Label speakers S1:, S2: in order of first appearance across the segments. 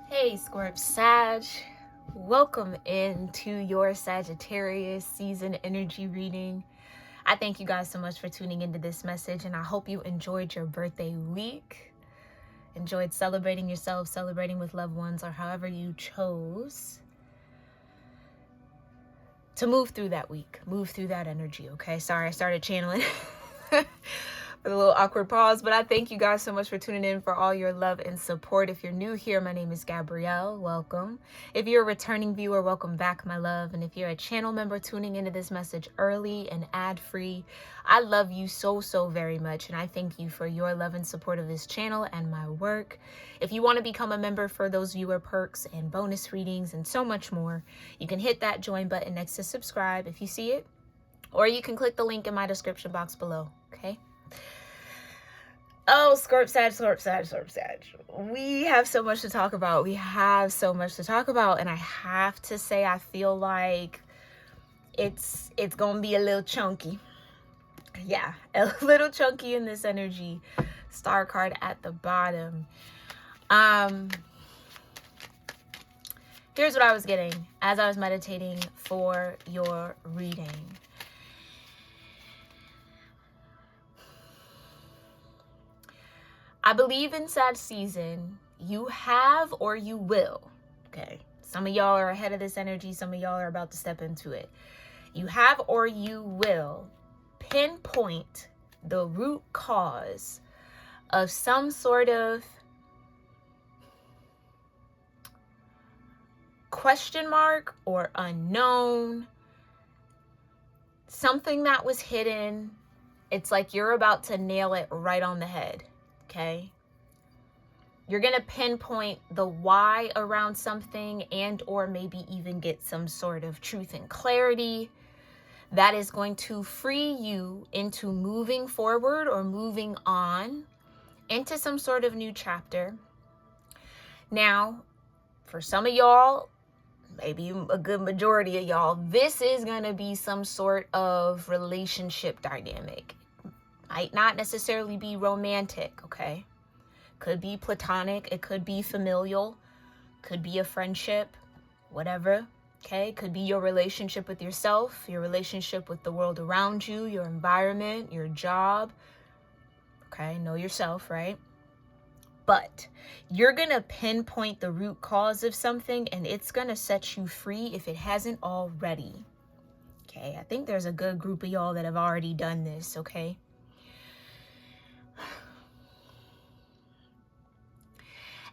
S1: Hey Scorp-Sag, welcome into your Sagittarius season energy reading. I thank you guys so much for tuning into this message, and I hope you enjoyed your birthday week, enjoyed celebrating yourself, celebrating with loved ones, or however you chose to move through that week, move through that energy, okay? Sorry, I started channeling with a little awkward pause, but I thank you guys so much for tuning in, for all your love and support. If you're new here, my name is Gabrielle. Welcome. If you're a returning viewer, welcome back, my love. And if you're a channel member tuning into this message early and ad-free, I love you so very much, and I thank you for your love and support of this channel and my work. If you want to become a member for those viewer perks and bonus readings and so much more, you can hit that join button next to subscribe if you see it, or you can click the link in my description box below, okay? Oh, Scorp-Sag. We have so much to talk about. And I have to say, I feel like it's gonna be a little chunky. Yeah, a little chunky in this energy. Star card at the bottom. Here's what I was getting as I was meditating for your reading. I believe in Sag season, you have or you will, okay? Some of y'all are ahead of this energy. Some of y'all are about to step into it. You have or you will pinpoint the root cause of some sort of question mark or unknown, something that was hidden. It's like you're about to nail it right on the head. Okay, you're gonna pinpoint the why around something, and or maybe even get some sort of truth and clarity that is going to free you into moving forward or moving on into some sort of new chapter. Now, for some of y'all, maybe a good majority of y'all, this is gonna be some sort of relationship dynamic. Might not necessarily be romantic, okay? Could be platonic, it could be familial, could be a friendship, whatever, okay? Could be your relationship with yourself, your relationship with the world around you, your environment, your job, okay? Know yourself, right? But you're gonna pinpoint the root cause of something, and it's gonna set you free if it hasn't already, okay? I think there's a good group of y'all that have already done this, okay?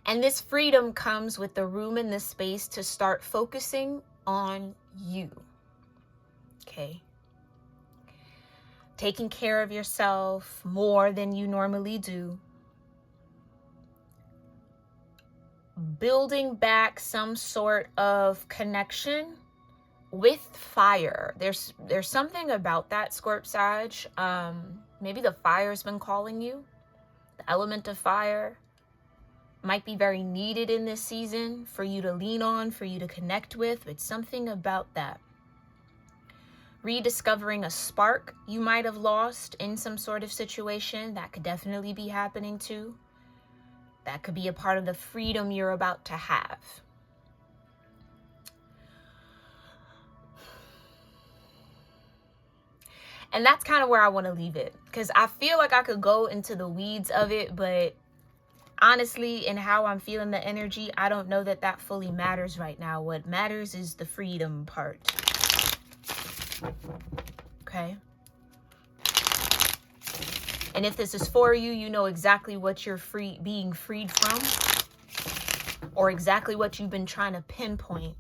S1: And this freedom comes with the room and the space to start focusing on you, okay? Taking care of yourself more than you normally do. Building back some sort of connection with fire. There's something about that, Scorp-Sag. Maybe the fire's been calling you. The element of fire might be very needed in this season for you to lean on, for you to connect with. It's something about that. Rediscovering a spark you might have lost in some sort of situation, that could definitely be happening too. That could be a part of the freedom you're about to have. And that's kind of where I want to leave it, because I feel like I could go into the weeds of it, but honestly, in how I'm feeling the energy, I don't know that that fully matters right now. What matters is the freedom part. Okay? And if this is for you, you know exactly what you're being freed from, or exactly what you've been trying to pinpoint.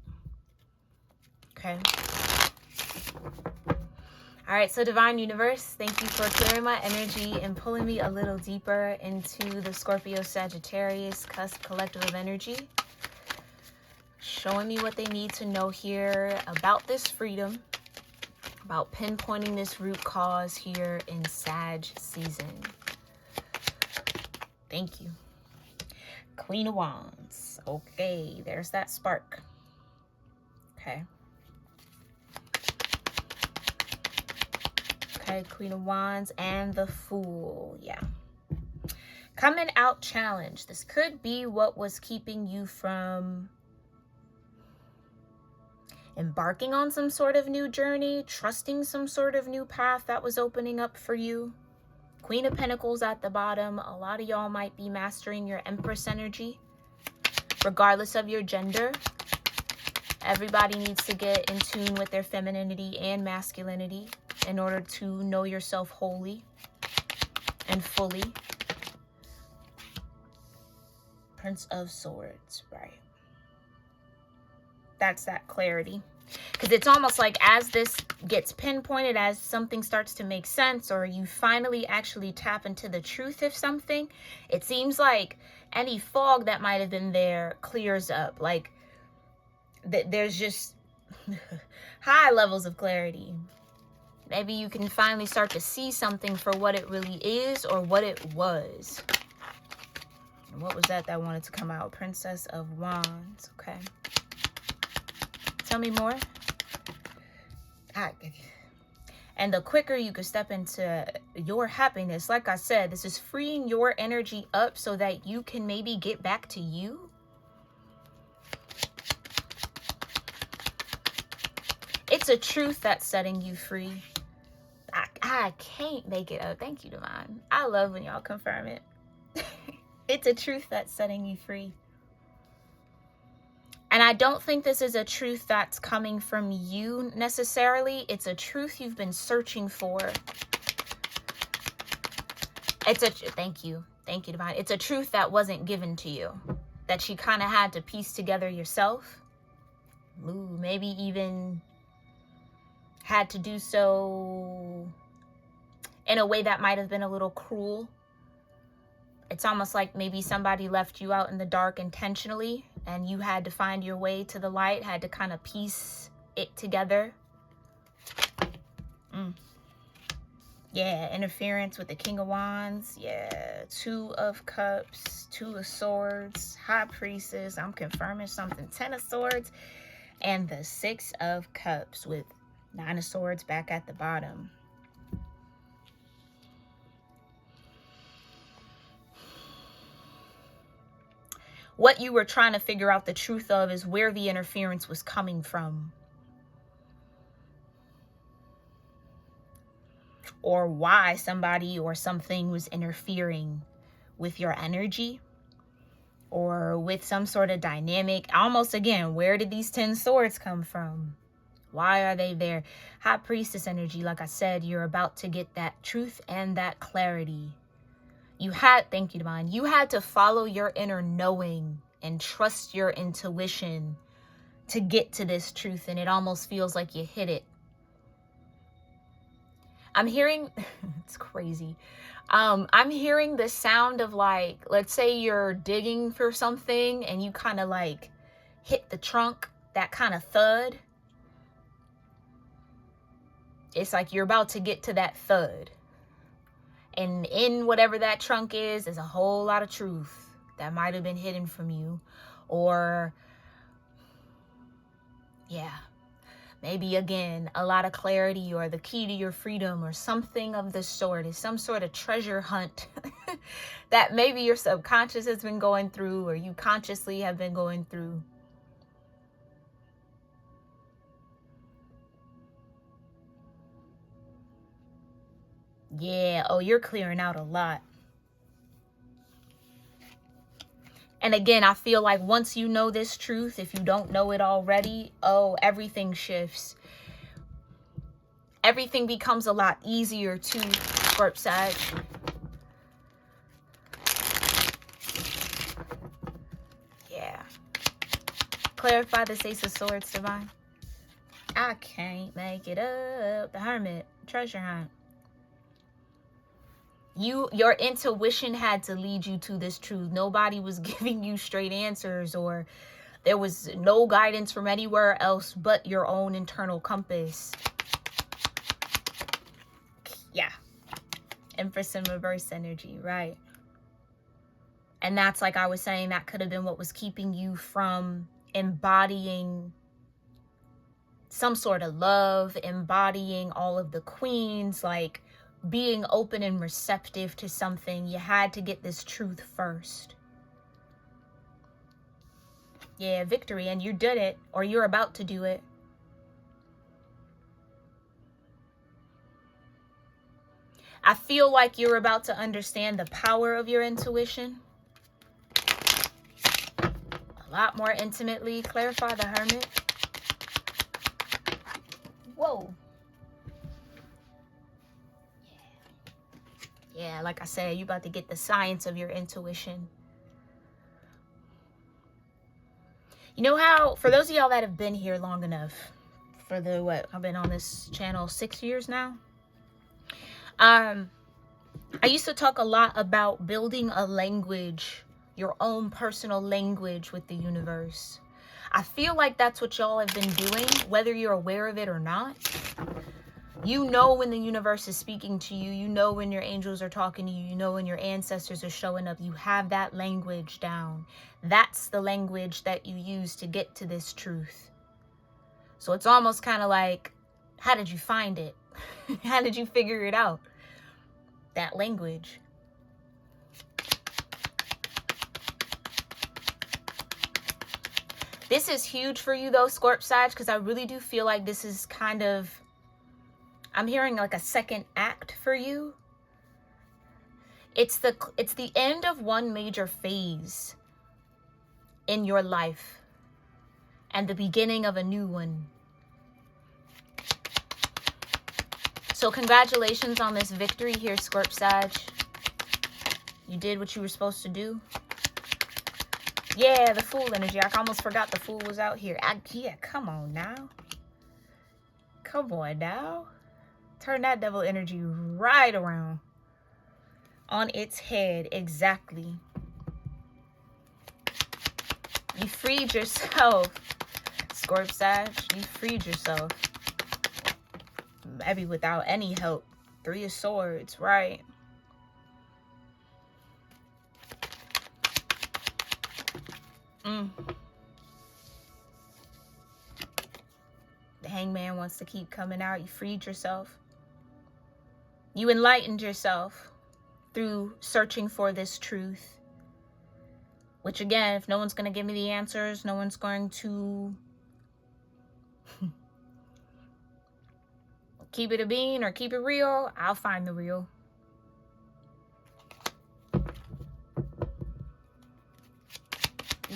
S1: Okay? All right, so Divine Universe, thank you for clearing my energy and pulling me a little deeper into the Scorpio-Sagittarius cusp collective of energy. Showing me what they need to know here about this freedom, about pinpointing this root cause here in Sag season. Thank you. Queen of Wands. Okay, there's that spark. Okay. Okay, Queen of Wands and the Fool. Yeah. Coming out challenge. This could be what was keeping you from embarking on some sort of new journey, trusting some sort of new path that was opening up for you. Queen of Pentacles at the bottom. A lot of y'all might be mastering your Empress energy, regardless of your gender. Everybody needs to get in tune with their femininity and masculinity in order to know yourself wholly and fully. Prince of Swords, right? That's that clarity. Because it's almost like as this gets pinpointed, as something starts to make sense, or you finally actually tap into the truth of something, it seems like any fog that might have been there clears up. Like there's just high levels of clarity. Maybe you can finally start to see something for what it really is or what it was. And what was that wanted to come out? Princess of Wands. Okay. Tell me more. And the quicker you can step into your happiness, like I said, this is freeing your energy up so that you can maybe get back to you. It's a truth that's setting you free. I can't make it up. Thank you, Divine. I love when y'all confirm it. It's a truth that's setting you free. And I don't think this is a truth that's coming from you necessarily. It's a truth you've been searching for. Thank you, Divine. It's a truth that wasn't given to you, that you kind of had to piece together yourself. Ooh, maybe even had to do so in a way that might have been a little cruel. It's almost like maybe somebody left you out in the dark intentionally and you had to find your way to the light, had to kind of piece it together. Yeah, interference with the King of Wands. Yeah, Two of Cups, Two of Swords, High Priestess. I'm confirming something. 10 of Swords and the 6 of Cups with 9 of Swords back at the bottom. What you were trying to figure out the truth of is where the interference was coming from. Or why somebody or something was interfering with your energy. Or with some sort of dynamic. Almost again, where did these 10 swords come from? Why are they there? High Priestess energy, like I said, you're about to get that truth and that clarity. Thank you, Divine. You had to follow your inner knowing and trust your intuition to get to this truth. And it almost feels like you hit it. I'm hearing, it's crazy. I'm hearing the sound of like, let's say you're digging for something and you kind of like hit the trunk, that kind of thud. It's like you're about to get to that thud. And in whatever that trunk is a whole lot of truth that might have been hidden from you. Or, yeah, maybe again, a lot of clarity or the key to your freedom or something of the sort. Is some sort of treasure hunt that maybe your subconscious has been going through or you consciously have been going through. Yeah, oh, you're clearing out a lot. And again, I feel like once you know this truth, if you don't know it already, oh, everything shifts. Everything becomes a lot easier to Scorp-Sag. Yeah. Clarify this Ace of Swords, Divine. I can't make it up. The Hermit. Treasure hunt. Your intuition had to lead you to this truth. Nobody was giving you straight answers, or there was no guidance from anywhere else but your own internal compass. Yeah. Empress in reverse energy, right? And that's, like I was saying, that could have been what was keeping you from embodying some sort of love, embodying all of the queens, like being open and receptive to something, you had to get this truth first. Yeah, victory, and you did it, or you're about to do it. I feel like you're about to understand the power of your intuition a lot more intimately. Clarify the Hermit. Whoa. Yeah, like I said, you're about to get the science of your intuition. You know how, for those of y'all that have been here long enough, for the, what, I've been on this channel 6 years now. I used to talk a lot about building a language, your own personal language with the universe. I feel like that's what y'all have been doing, whether you're aware of it or not. You know when the universe is speaking to you. You know when your angels are talking to you. You know when your ancestors are showing up. You have that language down. That's the language that you use to get to this truth. So it's almost kind of like, how did you find it? How did you figure it out? That language. This is huge for you though, Scorp-Sag, because I really do feel like this is kind of, I'm hearing like a second act for you. It's the end of one major phase in your life and the beginning of a new one. So congratulations on this victory here, Scorp-Sag. You did what you were supposed to do. Yeah, the Fool energy. I almost forgot the Fool was out here. Yeah, come on now. Come on now. Turn that devil energy right around. On its head, exactly. You freed yourself, Scorp-Sag. You freed yourself. Maybe without any help. 3 of Swords, right. The Hangman wants to keep coming out. You freed yourself. You enlightened yourself through searching for this truth. Which again, if no one's going to give me the answers, no one's going to keep it a bean or keep it real, I'll find the real.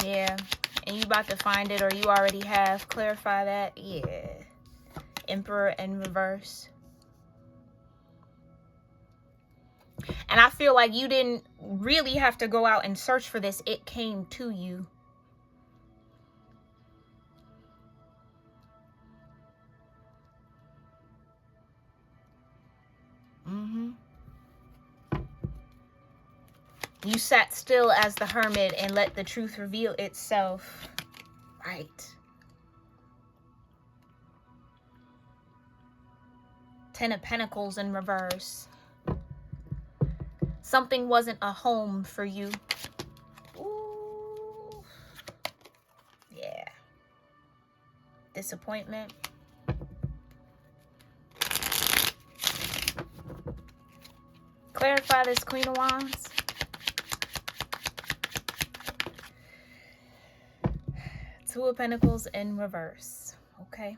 S1: Yeah. And you about to find it, or you already have. Clarify that. Yeah. Emperor in reverse. And I feel like you didn't really have to go out and search for this. It came to you. You sat still as the Hermit and let the truth reveal itself. Right. 10 of Pentacles in reverse. Something wasn't a home for you. Ooh. Yeah. Disappointment. Clarify this, Queen of Wands. Two of Pentacles in reverse. Okay.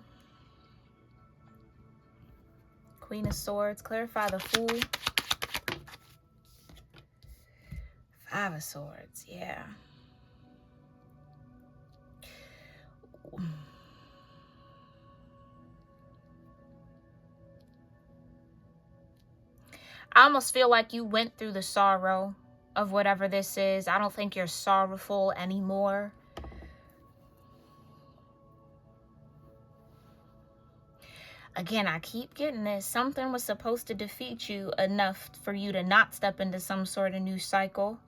S1: Queen of Swords. Clarify the Fool. 5 of Swords. Yeah. I almost feel like you went through the sorrow of whatever this is. I don't think you're sorrowful anymore. Again, I keep getting this. Something was supposed to defeat you enough for you to not step into some sort of new cycle.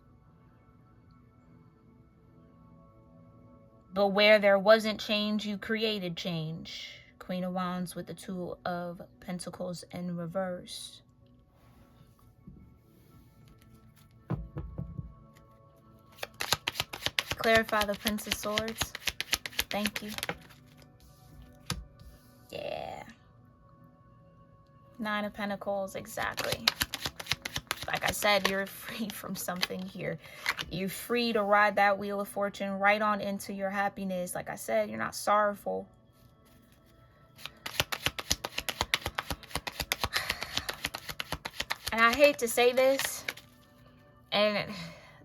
S1: But where there wasn't change, you created change. Queen of Wands with the 2 of Pentacles in reverse. Clarify the Prince of Swords. Thank you. Yeah. Nine of Pentacles, exactly. Like I said, you're free from something here. You're free to ride that wheel of fortune right on into your happiness. Like I said, you're not sorrowful. And I hate to say this, and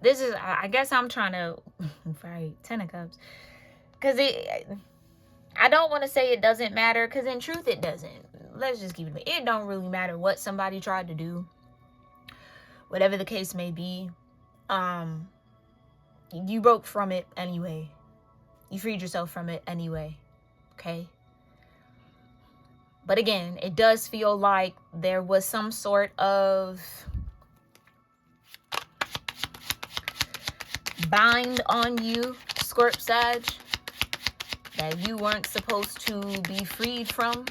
S1: this is, I guess I'm trying to, right, 10 of Cups. Because I don't want to say it doesn't matter, because in truth it doesn't. Let's just keep it. It don't really matter what somebody tried to do. Whatever the case may be. You broke from it anyway. You freed yourself from it anyway. Okay? But again, it does feel like there was some sort of bind on you, Scorp Sag, that you weren't supposed to be freed from.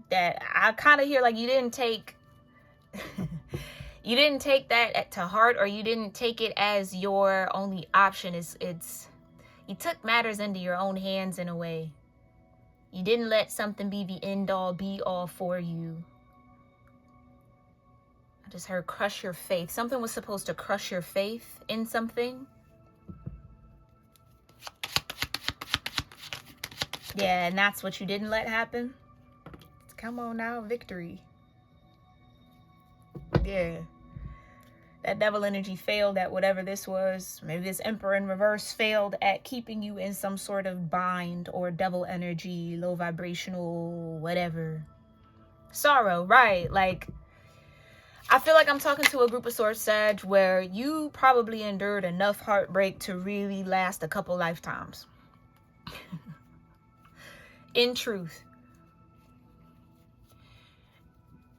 S1: That I kind of hear like you didn't take you didn't take that to heart, or you didn't take it as your only option. It's you took matters into your own hands in a way. You didn't let something be the end all be all for you. I just heard crush your faith. Something was supposed to crush your faith in something. Yeah, and that's what you didn't let happen. Come on now, victory. Yeah. That devil energy failed at whatever this was. Maybe this Emperor in reverse failed at keeping you in some sort of bind or devil energy, low vibrational, whatever. Sorrow, right? Like, I feel like I'm talking to a group of Swords Sag where you probably endured enough heartbreak to really last a couple lifetimes. In truth.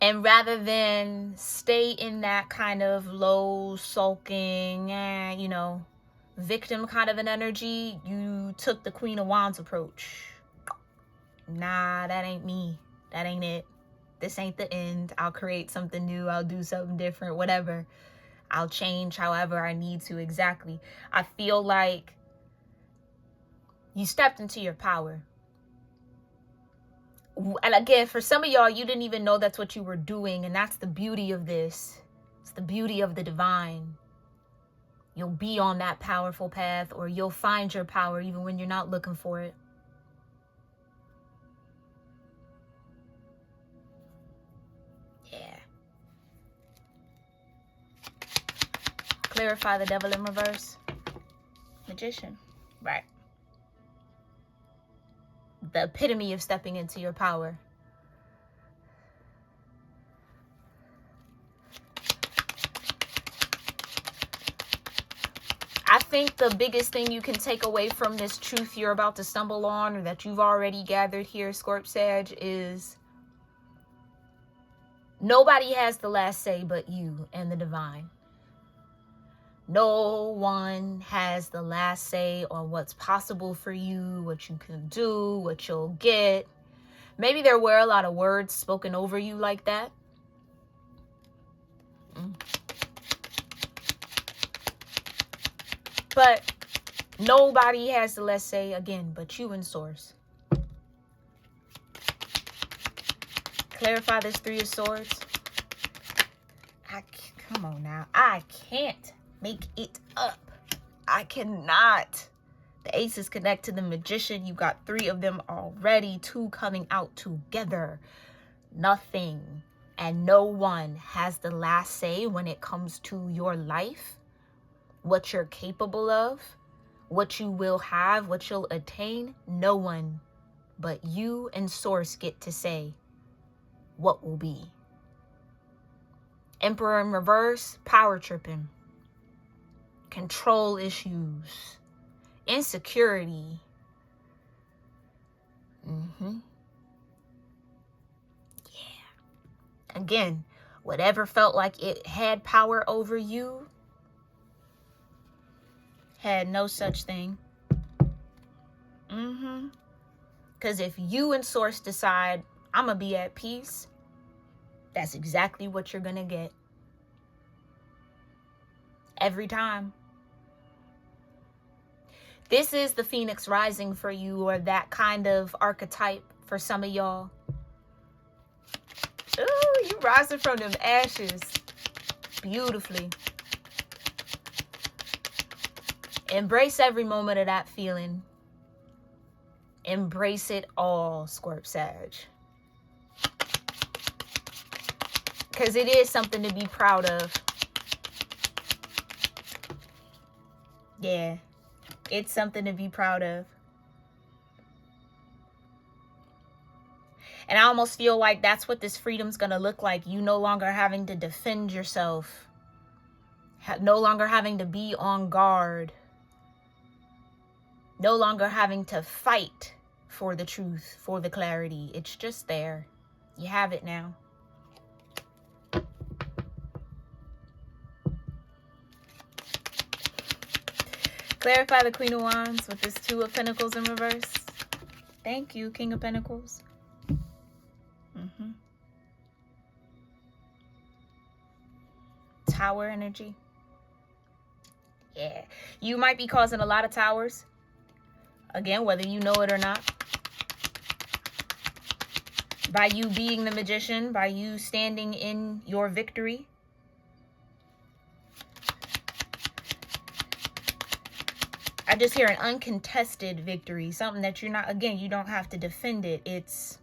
S1: And rather than stay in that kind of low, sulking, you know, victim kind of an energy, you took the Queen of Wands approach. Nah, that ain't me. That ain't it. This ain't the end. I'll create something new. I'll do something different, whatever. I'll change however I need to, exactly. I feel like you stepped into your power. And again, for some of y'all, you didn't even know that's what you were doing. And that's the beauty of this. It's the beauty of the divine. You'll be on that powerful path, or you'll find your power even when you're not looking for it. Yeah. Clarify the devil in reverse. Magician. Right. The epitome of stepping into your power. I think the biggest thing you can take away from this truth you're about to stumble on, or that you've already gathered here, Scorp Sag, is nobody has the last say but you and the divine. No one has the last say on what's possible for you, what you can do, what you'll get. Maybe there were a lot of words spoken over you like that. But nobody has the last say, again, but you and Source. Clarify this Three of Swords. Come on now. I can't make it up. I cannot. The aces connect to the Magician. You got 3 of them already. 2 coming out together. Nothing and no one has the last say when it comes to your life, what you're capable of, what you will have, what you'll attain. No one but you and Source get to say what will be. Emperor in reverse, power tripping, control issues, insecurity. Yeah. Again, whatever felt like it had power over you had no such thing. Because if you and Source decide, I'm going to be at peace, that's exactly what you're going to get. Every time. This is the Phoenix rising for you, or that kind of archetype for some of y'all. Ooh, you rising from them ashes beautifully. Embrace every moment of that feeling. Embrace it all, Scorp Sag. Because it is something to be proud of. Yeah, it's something to be proud of. And I almost feel like that's what this freedom's going to look like. You no longer having to defend yourself. No longer having to be on guard. No longer having to fight for the truth, for the clarity. It's just there. You have it now. Clarify the Queen of Wands with this Two of Pentacles in reverse. Thank you, King of Pentacles. Tower energy. Yeah. You might be causing a lot of towers. Again, whether you know it or not. By you being the magician, by you standing in your victory. I just hear an uncontested victory. Something that you're not, again, you don't have to defend it. It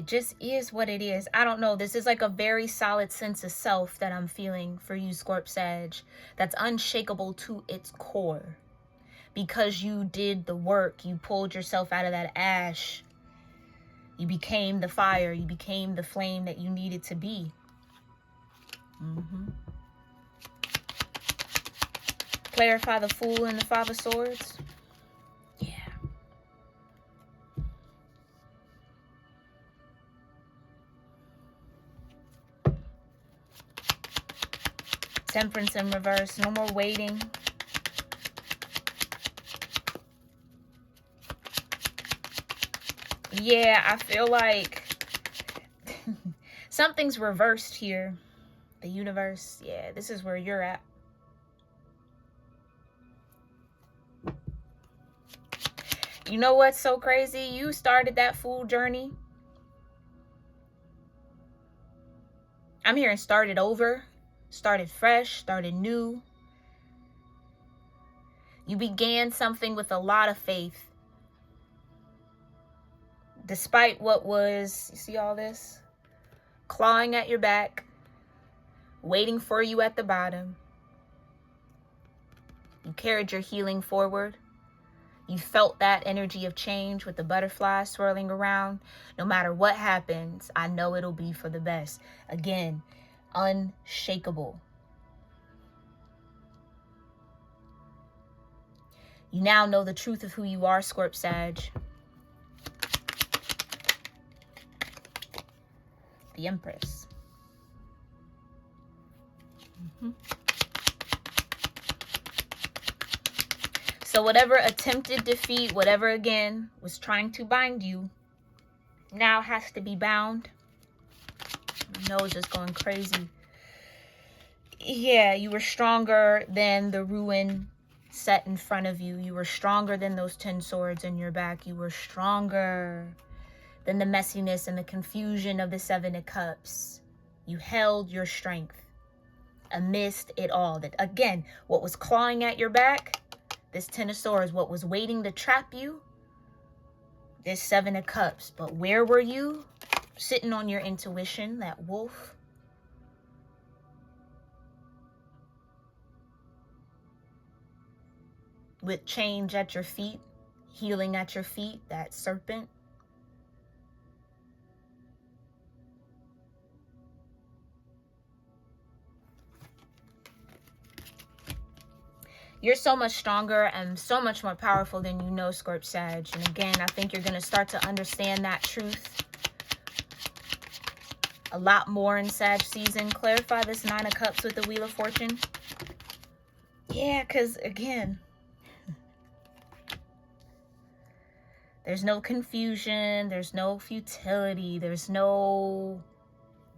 S1: just is what it is. I don't know. This is like a very solid sense of self that I'm feeling for you, Scorp Sag. That's unshakable to its core. Because you did the work. You pulled yourself out of that ash. You became the fire. You became the flame that you needed to be. Clarify the Fool and the Five of Swords. Yeah. Temperance in reverse. No more waiting. Yeah, I feel like something's reversed here. The universe. Yeah, this is where you're at. You know what's so crazy? You started that Fool journey. I'm hearing started over. Started fresh. Started new. You began something with a lot of faith. Despite what was, you see all this? Clawing at your back. Waiting for you at the bottom. You carried your healing forward. You felt that energy of change with the butterflies swirling around. No matter what happens, I know it'll be for the best. Again, unshakable. You now know the truth of who you are, Scorp Sag. The Empress. So whatever attempted defeat, whatever again was trying to bind you, now has to be bound. My nose is going crazy. Yeah, you were stronger than the ruin set in front of you. You were stronger than those 10 swords in your back. You were stronger than the messiness and the confusion of the 7 of Cups. You held your strength amidst it all. That again, what was clawing at your back, this 10 of Swords, what was waiting to trap you, this 7 of Cups. But where were you? Sitting on your intuition, that wolf. With change at your feet, healing at your feet, that serpent. You're so much stronger and so much more powerful than you know, Scorp Sag. And again, I think you're going to start to understand that truth a lot more in Sag season. Clarify this 9 of Cups with the Wheel of Fortune. Yeah, because again, there's no confusion. There's no futility. There's no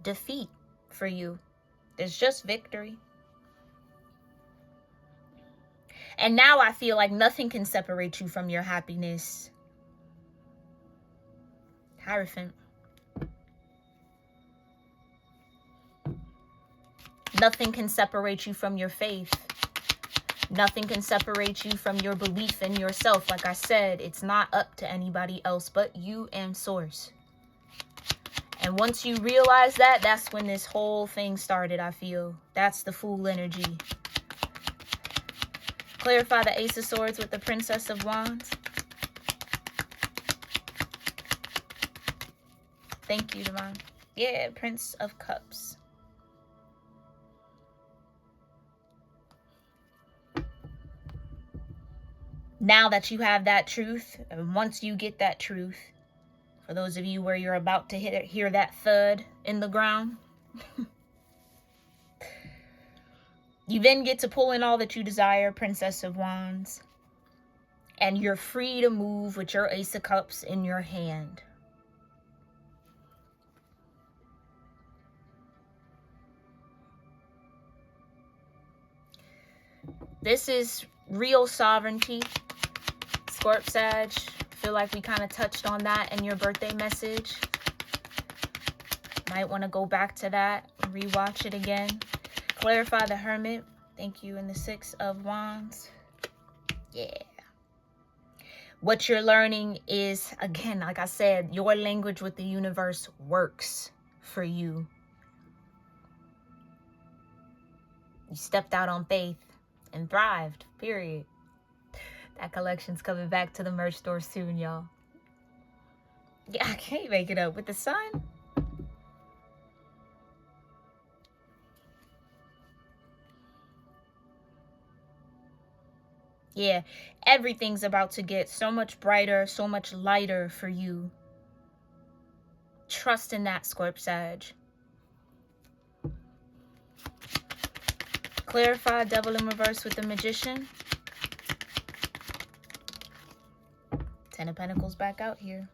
S1: defeat for you. There's just victory. And now I feel like nothing can separate you from your happiness. Hierophant. Nothing can separate you from your faith. Nothing can separate you from your belief in yourself. Like I said, it's not up to anybody else but you and Source. And once you realize that, that's when this whole thing started, I feel. That's the Fool energy. Clarify the Ace of Swords with the Princess of Wands. Thank you, Divine. Yeah, Prince of Cups. Now that you have that truth, and once you get that truth, for those of you where you're about to hear that thud in the ground, you then get to pull in all that you desire, Princess of Wands, and you're free to move with your Ace of Cups in your hand. This is real sovereignty. Scorp Sag, feel like we kind of touched on that in your birthday message. Might want to go back to that and rewatch it again. Clarify the Hermit. Thank you. And the Six of Wands. Yeah. What you're learning is, again, like I said, your language with the universe works for you. You stepped out on faith and thrived, period. That collection's coming back to the merch store soon, y'all. Yeah, I can't make it up with the sun. Yeah, everything's about to get so much brighter, so much lighter for you. Trust in that, Scorp Sag. Clarify Devil in Reverse with the Magician. 10 of Pentacles back out here.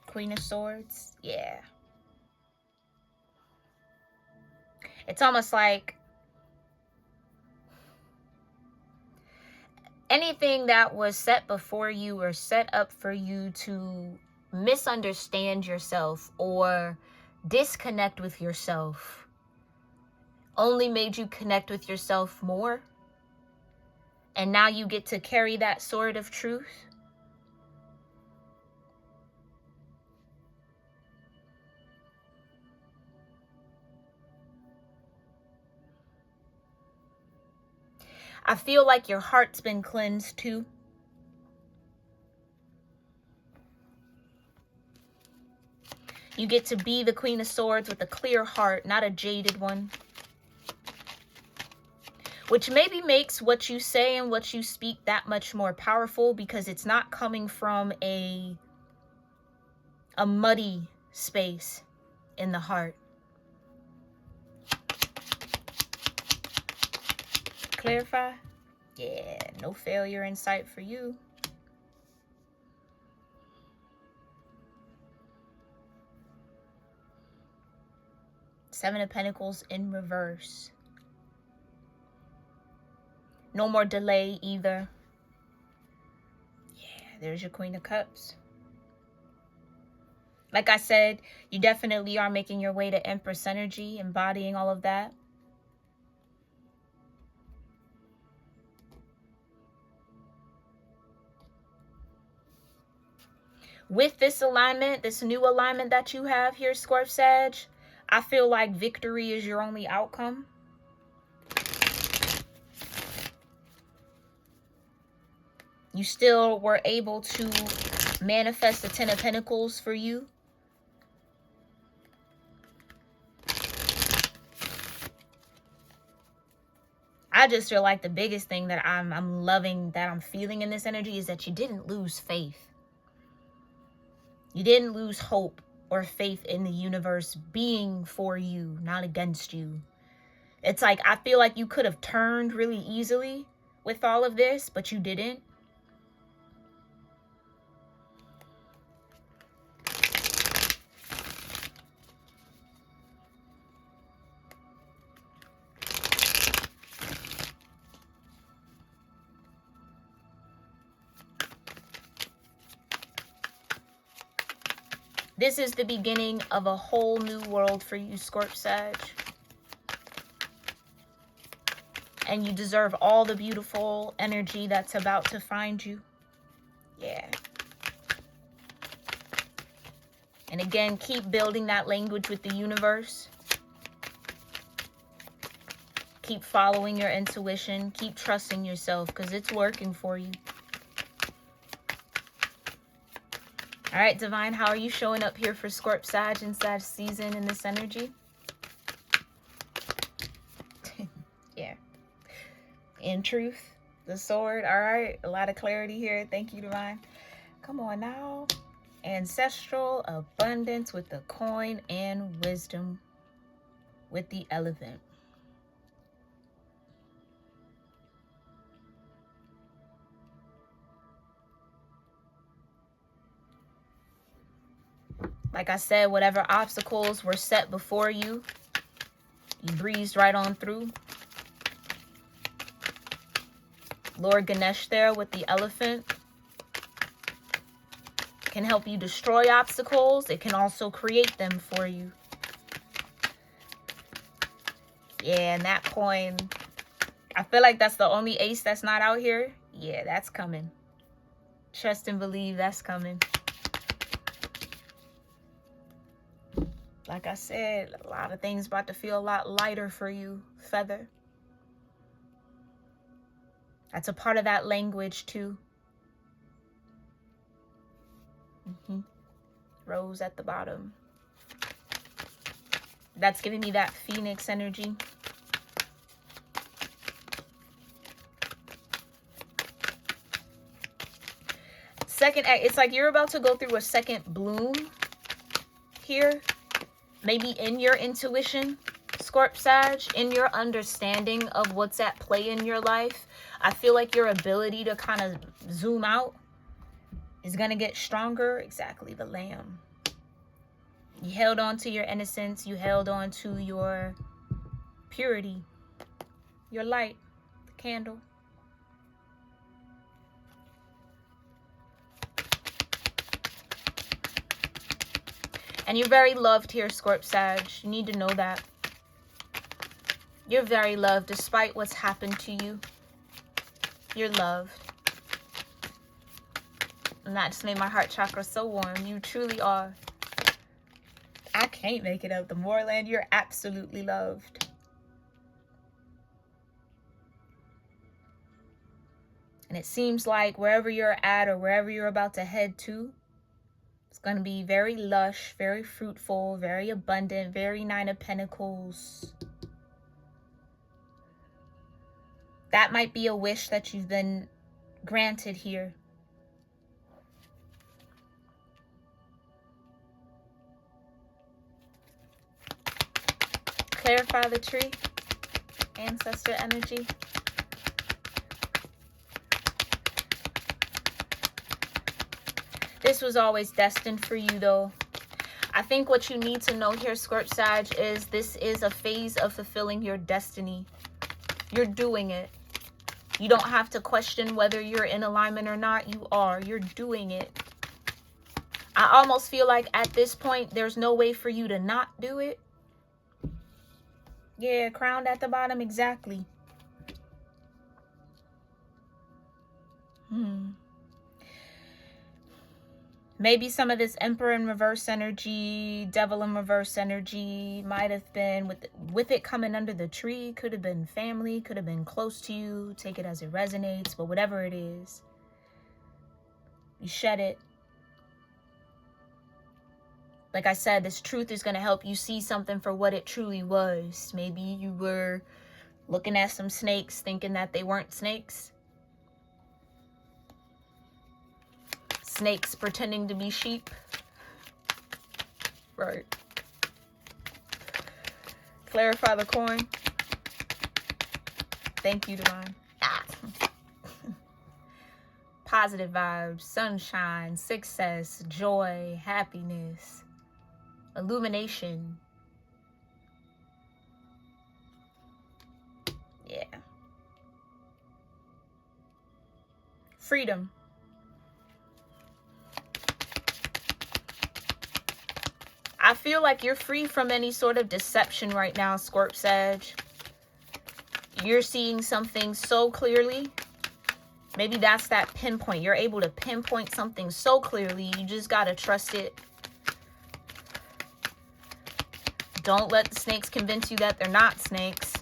S1: Queen of Swords. Yeah. It's almost like anything that was set before you or set up for you to misunderstand yourself or disconnect with yourself only made you connect with yourself more. And now you get to carry that sword of truth. I feel like your heart's been cleansed too. You get to be the Queen of Swords with a clear heart, not a jaded one. Which maybe makes what you say and what you speak that much more powerful, because it's not coming from a muddy space in the heart. Clarify? Yeah, no failure in sight for you. Seven of Pentacles in reverse. No more delay either. Yeah, there's your Queen of Cups. Like I said, you definitely are making your way to Empress energy, embodying all of that. With this alignment, this new alignment that you have here, Scorp Sag, I feel like victory is your only outcome. You still were able to manifest the 10 of Pentacles for you. I just feel like the biggest thing that I'm loving, that I'm feeling in this energy, is that you didn't lose faith. You didn't lose hope or faith in the universe being for you, not against you. It's like, I feel like you could have turned really easily with all of this, but you didn't. This is the beginning of a whole new world for you, Scorp-Sag. And you deserve all the beautiful energy that's about to find you. Yeah. And again, keep building that language with the universe. Keep following your intuition. Keep trusting yourself because it's working for you. All right, Divine, how are you showing up here for Scorp-Sag and Sag season in this energy? Yeah. In truth, the sword. All right, a lot of clarity here. Thank you, Divine. Come on now. Ancestral abundance with the coin and wisdom with the elephant. Like I said, whatever obstacles were set before you, you breezed right on through. Lord Ganesh there with the elephant can help you destroy obstacles. It can also create them for you. Yeah, and that coin, I feel like that's the only ace that's not out here. Yeah, that's coming. Trust and believe that's coming. Like I said, a lot of things about to feel a lot lighter for you, Feather. That's a part of that language too. Rose at the bottom. That's giving me that Phoenix energy. Second, it's like you're about to go through a second bloom here. Maybe in your intuition, Scorp-Sag, in your understanding of what's at play in your life. I feel like your ability to kind of zoom out is going to get stronger. Exactly, the Lamb. You held on to your innocence. You held on to your purity, your light, the candle. And you're very loved here, Scorp-Sag. You need to know that. You're very loved despite what's happened to you. You're loved. And that just made my heart chakra so warm. You truly are. I can't make it up. The Moorland, you're absolutely loved. And it seems like wherever you're at or wherever you're about to head to, it's going to be very lush, very fruitful, very abundant, very Nine of Pentacles. That might be a wish that you've been granted here. Clarify the tree. Ancestor energy. This was always destined for you, though. I think what you need to know here, Scorp-Sag, is this is a phase of fulfilling your destiny. You're doing it. You don't have to question whether you're in alignment or not. You are. You're doing it. I almost feel like at this point, there's no way for you to not do it. Yeah, crowned at the bottom, exactly. Maybe some of this Emperor in reverse energy, Devil in reverse energy might have been with it coming under the tree. Could have been family, could have been close to you. Take it as it resonates, but whatever it is, you shed it. Like I said, this truth is going to help you see something for what it truly was. Maybe you were looking at some snakes thinking that they weren't snakes. Snakes pretending to be sheep. Right. Clarify the coin. Thank you, Divine. Ah. Positive vibes, sunshine, success, joy, happiness, illumination. Yeah. Freedom. I feel like you're free from any sort of deception right now, Scorp Sag. You're seeing something so clearly. Maybe that's that pinpoint. You're able to pinpoint something so clearly. You just got to trust it. Don't let the snakes convince you that they're not snakes.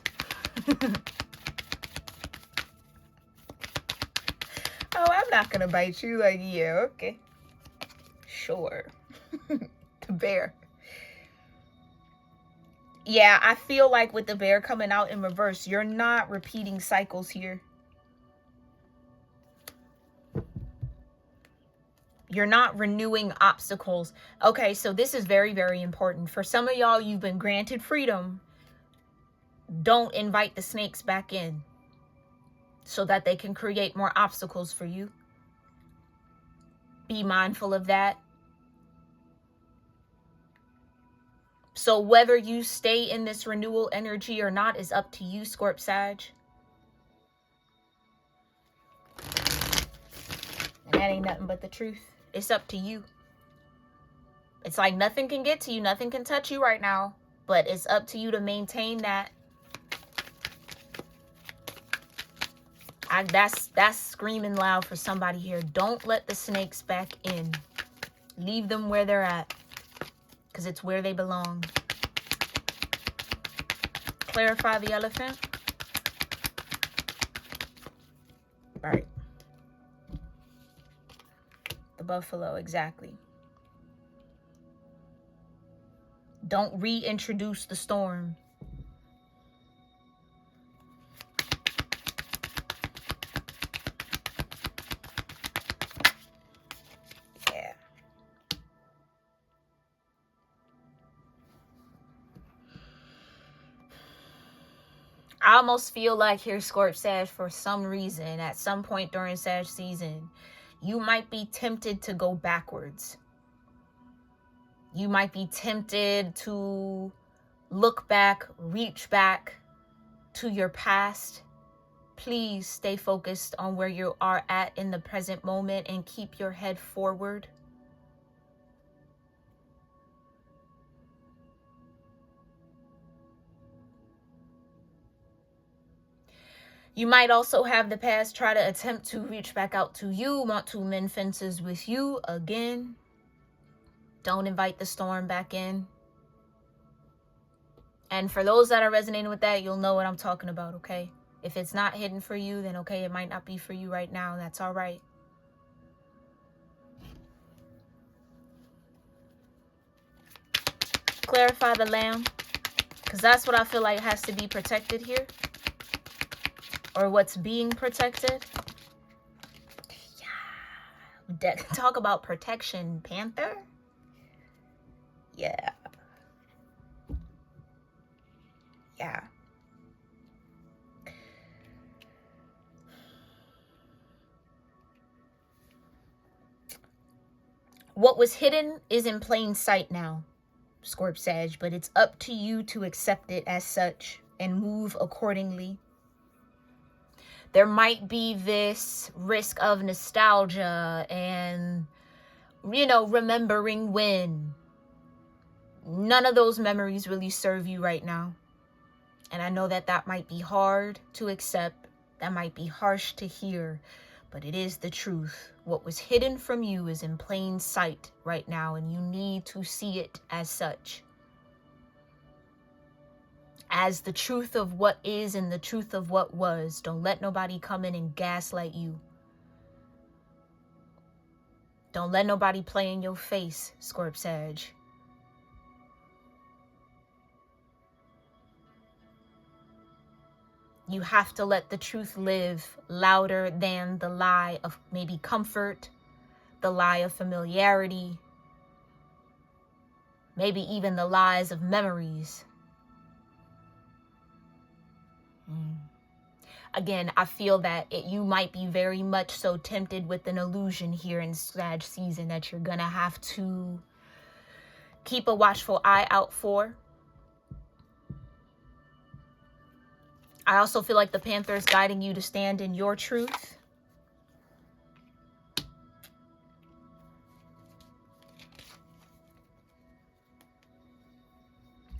S1: Oh, I'm not going to bite you. Like, yeah, okay. Sure. The bear. Yeah, I feel like with the bear coming out in reverse, you're not repeating cycles here. You're not renewing obstacles. Okay, so this is very, very important. For some of y'all, you've been granted freedom. Don't invite the snakes back in so that they can create more obstacles for you. Be mindful of that. So whether you stay in this renewal energy or not is up to you, Scorp Sag. And that ain't nothing but the truth. It's up to you. It's like nothing can get to you. Nothing can touch you right now. But it's up to you to maintain that. That's screaming loud for somebody here. Don't let the snakes back in. Leave them where they're at. Because it's where they belong. Clarify the elephant. Right. The buffalo, exactly. Don't reintroduce the storm. Yeah. I almost feel like here, Scorp Sag, for some reason, at some point during Sag season, you might be tempted to go backwards. You might be tempted to look back, reach back to your past. Please stay focused on where you are at in the present moment and keep your head forward. You might also have the past try to attempt to reach back out to you, want to mend fences with you again. Don't invite the storm back in. And for those that are resonating with that, you'll know what I'm talking about, okay? If it's not hidden for you, then okay, it might not be for you right now. That's all right. Clarify the lamb, because that's what I feel like has to be protected here. Or what's being protected. Yeah. Talk about protection, Panther. Yeah. Yeah. What was hidden is in plain sight now, Scorp Sag, but it's up to you to accept it as such and move accordingly. There might be this risk of nostalgia and, you know, remembering when. None of those memories really serve you right now. And I know that that might be hard to accept. That might be harsh to hear. But it is the truth. What was hidden from you is in plain sight right now. And you need to see it as such. As the truth of what is and the truth of what was. Don't let nobody come in and gaslight you. Don't let nobody play in your face, Scorp Sag. You have to let the truth live louder than the lie of maybe comfort, the lie of familiarity, maybe even the lies of memories. Again, I feel that you might be very much so tempted with an illusion here in Sag season that you're going to have to keep a watchful eye out for. I also feel like the Panther is guiding you to stand in your truth.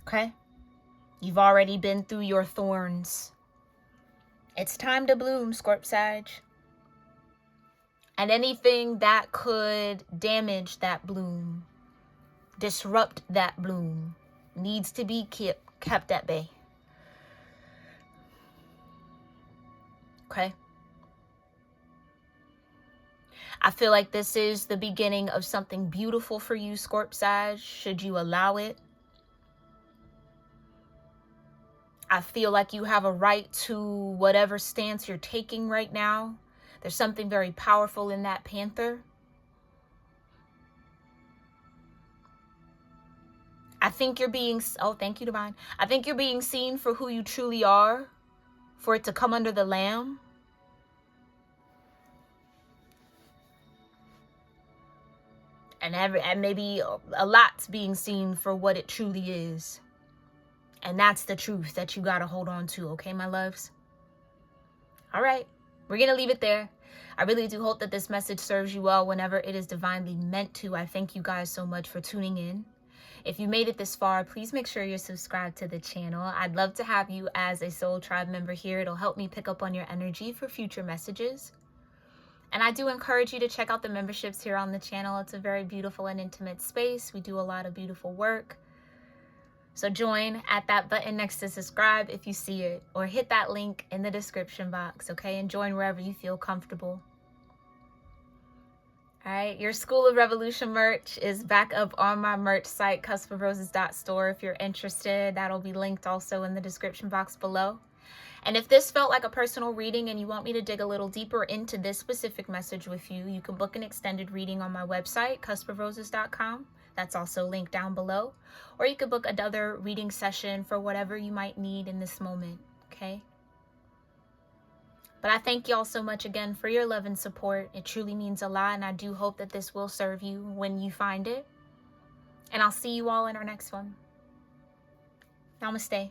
S1: Okay? You've already been through your thorns. It's time to bloom, Scorp-Sag. And anything that could damage that bloom, disrupt that bloom, needs to be kept at bay. Okay? I feel like this is the beginning of something beautiful for you, Scorp-Sag, should you allow it. I feel like you have a right to whatever stance you're taking right now. There's something very powerful in that Panther. I think you're being, oh, thank you, Divine. I think you're being seen for who you truly are, for it to come under the Lamb. And maybe a lot's being seen for what it truly is. And that's the truth that you got to hold on to, okay, my loves? All right, we're going to leave it there. I really do hope that this message serves you well whenever it is divinely meant to. I thank you guys so much for tuning in. If you made it this far, please make sure you're subscribed to the channel. I'd love to have you as a Soul Tribe member here. It'll help me pick up on your energy for future messages. And I do encourage you to check out the memberships here on the channel. It's a very beautiful and intimate space. We do a lot of beautiful work. So join at that button next to subscribe if you see it, or hit that link in the description box, okay? And join wherever you feel comfortable. All right, your School of Revolution merch is back up on my merch site, cusp-of-roses.store. If you're interested, that'll be linked also in the description box below. And if this felt like a personal reading and you want me to dig a little deeper into this specific message with you, you can book an extended reading on my website, cusp-of-roses.com. That's also linked down below. Or you could book another reading session for whatever you might need in this moment, okay? But I thank y'all so much again for your love and support. It truly means a lot, and I do hope that this will serve you when you find it. And I'll see you all in our next one. Namaste.